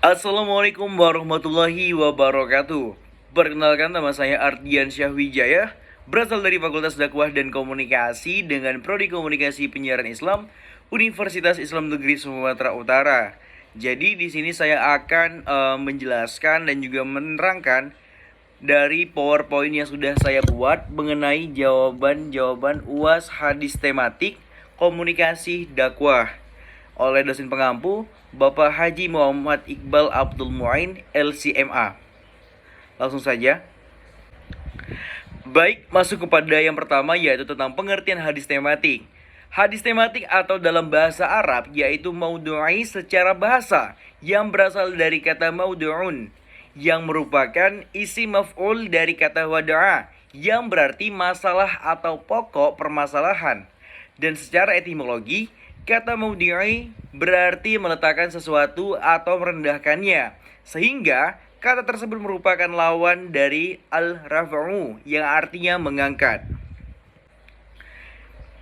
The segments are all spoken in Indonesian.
Assalamualaikum warahmatullahi wabarakatuh. Perkenalkan, nama saya Ardian Syahwijaya, berasal dari Fakultas Dakwah dan Komunikasi dengan Prodi Komunikasi Penyiaran Islam, Universitas Islam Negeri Sumatera Utara. Jadi di sini saya akan menjelaskan dan juga menerangkan dari PowerPoint yang sudah saya buat mengenai jawaban-jawaban UAS hadis tematik komunikasi dakwah oleh dosen pengampu Bapak Haji Muhammad Iqbal Abdul Muain LCMA. Langsung saja. Baik, masuk kepada yang pertama, yaitu tentang pengertian hadis tematik. Hadis tematik atau dalam bahasa Arab yaitu maudhu'i secara bahasa yang berasal dari kata maudhu'un yang merupakan isi maf'ul dari kata wada'a yang berarti masalah atau pokok permasalahan. Dan secara etimologi, kata maudhu'i berarti meletakkan sesuatu atau merendahkannya, sehingga kata tersebut merupakan lawan dari al-raf'u yang artinya mengangkat.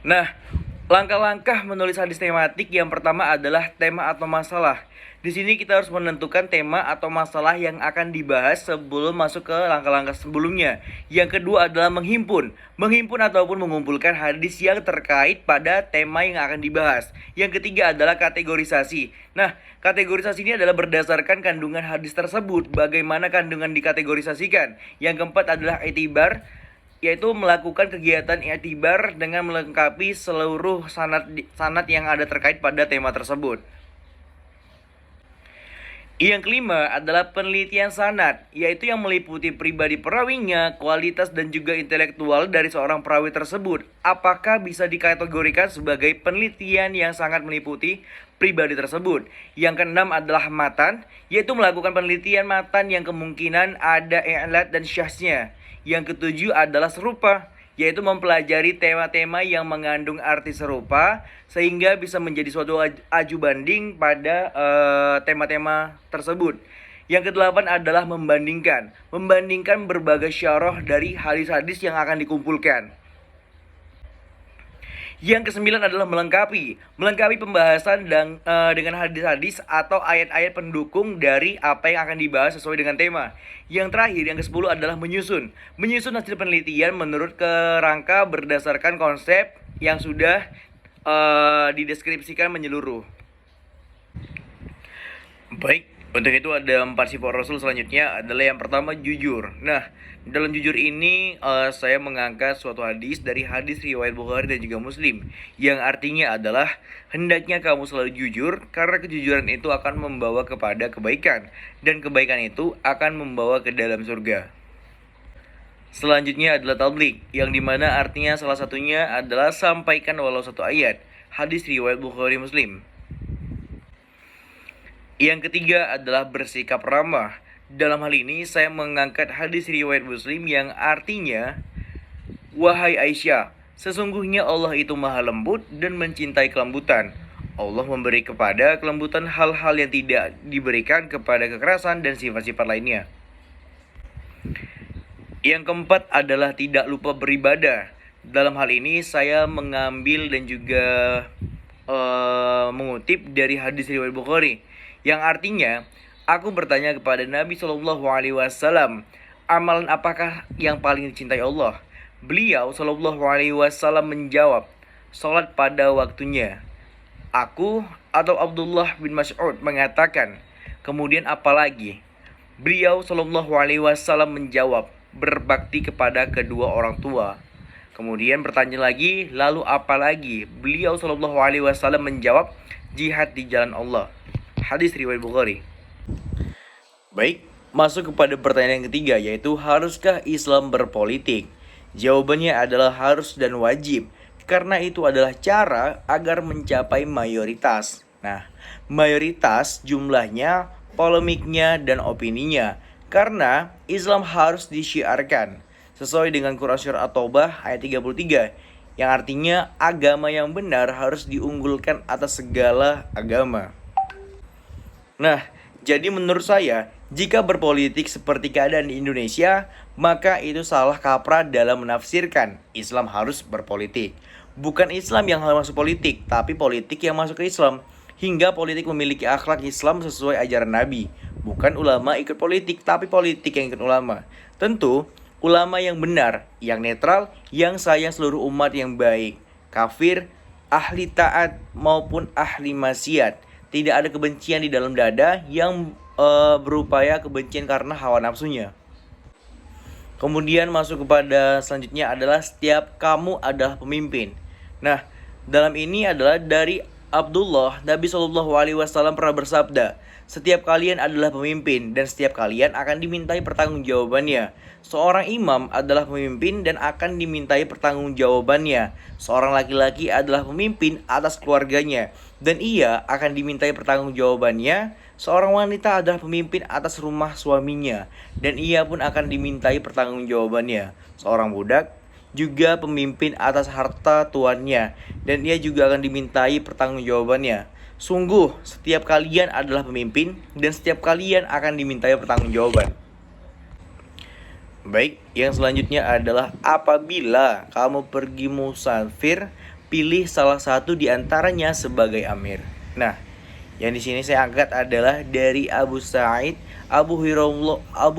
Nah, langkah-langkah menulis hadis tematik yang pertama adalah tema atau masalah. Di sini kita harus menentukan tema atau masalah yang akan dibahas sebelum masuk ke langkah-langkah sebelumnya. Yang kedua adalah menghimpun ataupun mengumpulkan hadis yang terkait pada tema yang akan dibahas. Yang ketiga adalah kategorisasi. Nah, kategorisasi ini adalah berdasarkan kandungan hadis tersebut, bagaimana kandungan dikategorisasikan. Yang keempat adalah itibar, yaitu melakukan kegiatan i'tibar dengan melengkapi seluruh sanad yang ada terkait pada tema tersebut. Yang kelima adalah penelitian sanad, yaitu yang meliputi pribadi perawinya, kualitas dan juga intelektual dari seorang perawi tersebut. Apakah bisa dikategorikan sebagai penelitian yang sangat meliputi pribadi tersebut. Yang keenam adalah matan, yaitu melakukan penelitian matan yang kemungkinan ada i'lat dan syahsnya. Yang ketujuh adalah serupa, yaitu mempelajari tema-tema yang mengandung arti serupa sehingga bisa menjadi suatu aju banding pada tema-tema tersebut. Yang kedelapan adalah membandingkan berbagai syarah dari hadis-hadis yang akan dikumpulkan. Yang kesembilan adalah melengkapi pembahasan dengan hadis-hadis atau ayat-ayat pendukung dari apa yang akan dibahas sesuai dengan tema. Yang terakhir, yang ke-10 adalah menyusun hasil penelitian menurut kerangka berdasarkan konsep yang sudah dideskripsikan menyeluruh. Baik, untuk itu ada 4 sifat Rasul. Selanjutnya adalah yang pertama, jujur. Nah, dalam jujur ini saya mengangkat suatu hadis dari hadis riwayat Bukhari dan juga Muslim, yang artinya adalah hendaknya kamu selalu jujur karena kejujuran itu akan membawa kepada kebaikan dan kebaikan itu akan membawa ke dalam surga. Selanjutnya adalah tabligh, yang dimana artinya salah satunya adalah sampaikan walau satu ayat. Hadis riwayat Bukhari Muslim. Yang ketiga adalah bersikap ramah. Dalam hal ini saya mengangkat hadis riwayat Muslim yang artinya, wahai Aisyah, sesungguhnya Allah itu maha lembut dan mencintai kelembutan. Allah memberi kepada kelembutan hal-hal yang tidak diberikan kepada kekerasan dan sifat-sifat lainnya. Yang keempat adalah tidak lupa beribadah. Dalam hal ini saya mengambil dan juga mengutip dari hadis riwayat Bukhari, yang artinya, aku bertanya kepada Nabi Shallallahu Alaihi Wasallam, amalan apakah yang paling dicintai Allah? Beliau Shallallahu Alaihi Wasallam menjawab, sholat pada waktunya. Aku atau Abdullah bin Mas'ud mengatakan, kemudian apa lagi? Beliau Shallallahu Alaihi Wasallam menjawab, berbakti kepada kedua orang tua. Kemudian bertanya lagi, lalu apa lagi? Beliau Shallallahu Alaihi Wasallam menjawab, jihad di jalan Allah. Hadis riwayat Bukhari. Baik, masuk kepada pertanyaan yang ketiga, yaitu haruskah Islam berpolitik? Jawabannya adalah harus dan wajib, karena itu adalah cara agar mencapai mayoritas. Nah, mayoritas jumlahnya, polemiknya, dan opininya, karena Islam harus disyiarkan sesuai dengan Quran Surah At-Taubah ayat 33, yang artinya agama yang benar harus diunggulkan atas segala agama. Nah, jadi menurut saya, jika berpolitik seperti keadaan di Indonesia, maka itu salah kaprah dalam menafsirkan Islam harus berpolitik. Bukan Islam yang harus masuk politik, tapi politik yang masuk ke Islam. Hingga politik memiliki akhlak Islam sesuai ajaran Nabi. Bukan ulama ikut politik, tapi politik yang ikut ulama. Tentu, ulama yang benar, yang netral, yang sayang seluruh umat yang baik. Kafir, ahli taat maupun ahli maksiat. Tidak ada kebencian di dalam dada yang berupaya kebencian karena hawa nafsunya. Kemudian masuk kepada selanjutnya adalah setiap kamu adalah pemimpin. Nah, dalam ini adalah dari Abdullah, Nabi Shallallahu Alaihi Wasallam pernah bersabda, setiap kalian adalah pemimpin dan setiap kalian akan dimintai pertanggungjawabannya. Seorang imam adalah pemimpin dan akan dimintai pertanggungjawabannya. Seorang laki-laki adalah pemimpin atas keluarganya dan ia akan dimintai pertanggungjawabannya. Seorang wanita adalah pemimpin atas rumah suaminya dan ia pun akan dimintai pertanggungjawabannya. Seorang budak juga pemimpin atas harta tuannya dan ia juga akan dimintai pertanggungjawabannya. Sungguh, setiap kalian adalah pemimpin dan setiap kalian akan dimintai pertanggungjawaban. Baik, yang selanjutnya adalah apabila kamu pergi musafir, pilih salah satu di antaranya sebagai amir. Nah, yang di sini saya angkat adalah dari Abu Sa'id Abu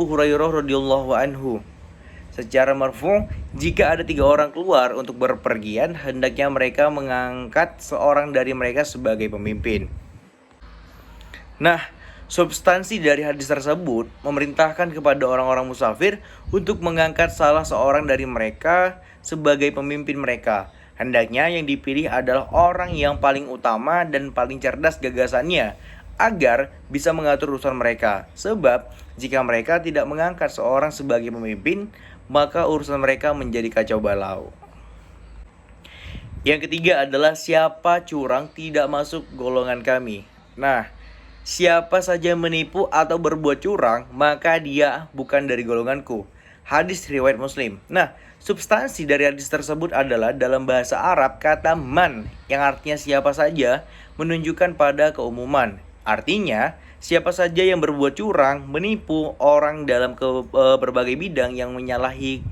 Hurairah radhiyallahu anhu. Secara marfu', jika ada 3 orang keluar untuk berpergian, hendaknya mereka mengangkat seorang dari mereka sebagai pemimpin. Nah, substansi dari hadis tersebut memerintahkan kepada orang-orang musafir untuk mengangkat salah seorang dari mereka sebagai pemimpin mereka. Hendaknya yang dipilih adalah orang yang paling utama dan paling cerdas gagasannya agar bisa mengatur urusan mereka. Sebab jika mereka tidak mengangkat seorang sebagai pemimpin, maka urusan mereka menjadi kacau balau. Yang ketiga adalah siapa curang tidak masuk golongan kami. Nah, siapa saja menipu atau berbuat curang, maka dia bukan dari golonganku. Hadis riwayat Muslim. Nah, substansi dari hadis tersebut adalah dalam bahasa Arab kata man yang artinya siapa saja menunjukkan pada keumuman. Artinya, siapa saja yang berbuat curang, menipu orang dalam berbagai bidang yang menyalahi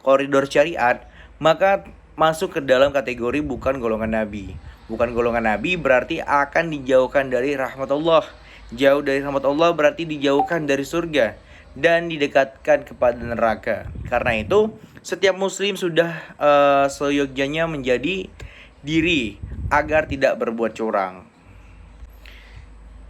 koridor syariat, maka masuk ke dalam kategori bukan golongan Nabi. Bukan golongan Nabi berarti akan dijauhkan dari rahmat Allah. Jauh dari rahmat Allah berarti dijauhkan dari surga dan didekatkan kepada neraka. Karena itu, setiap muslim sudah seyogyanya menjadi diri agar tidak berbuat curang.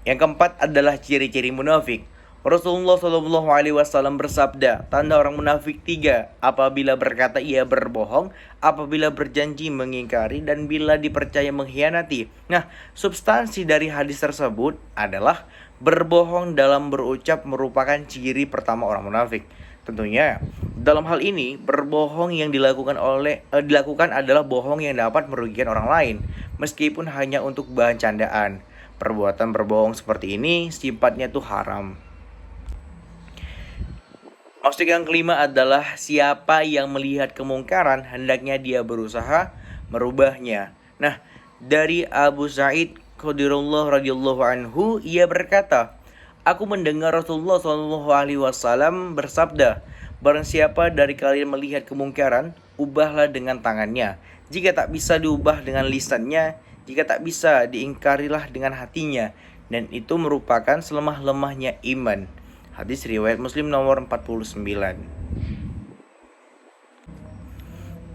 Yang keempat adalah ciri-ciri munafik. Rasulullah Shallallahu Alaihi Wasallam bersabda, tanda orang munafik 3: apabila berkata ia berbohong, apabila berjanji mengingkari, dan bila dipercaya mengkhianati. Nah, substansi dari hadis tersebut adalah berbohong dalam berucap merupakan ciri pertama orang munafik. Tentunya, dalam hal ini berbohong yang dilakukan adalah bohong yang dapat merugikan orang lain, meskipun hanya untuk bahan candaan. Perbuatan berbohong seperti ini sifatnya tuh haram. Maksud yang kelima adalah siapa yang melihat kemungkaran hendaknya dia berusaha merubahnya. Nah, dari Abu Sa'id Khudrullah radhiyallahu anhu ia berkata, aku mendengar Rasulullah Shallallahu Alaihi Wasallam bersabda, barang siapa dari kalian melihat kemungkaran, ubahlah dengan tangannya. Jika tak bisa diubah dengan lisannya, jika tak bisa diingkarilah dengan hatinya, dan itu merupakan selemah-lemahnya iman. Hadis riwayat Muslim nomor 49.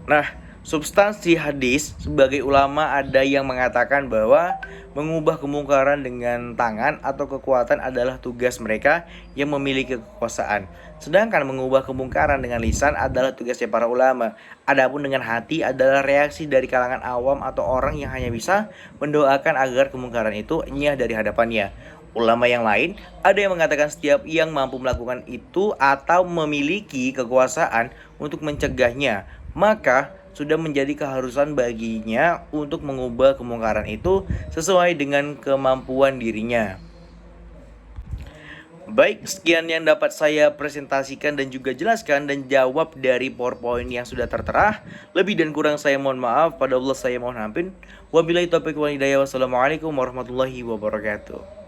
Nah, substansi hadis sebagai ulama ada yang mengatakan bahwa mengubah kemungkaran dengan tangan atau kekuatan adalah tugas mereka yang memiliki kekuasaan. Sedangkan mengubah kemungkaran dengan lisan adalah tugasnya para ulama. Adapun dengan hati adalah reaksi dari kalangan awam atau orang yang hanya bisa mendoakan agar kemungkaran itu nyah dari hadapannya. Ulama yang lain ada yang mengatakan setiap yang mampu melakukan itu atau memiliki kekuasaan untuk mencegahnya, maka sudah menjadi keharusan baginya untuk mengubah kemungkaran itu sesuai dengan kemampuan dirinya. Baik, sekian yang dapat saya presentasikan dan juga jelaskan dan jawab dari PowerPoint yang sudah tertera. Lebih dan kurang saya mohon maaf, pada Allah saya mohon ampun. Wabillahi taufiq wal hidayah. Wassalamualaikum warahmatullahi wabarakatuh.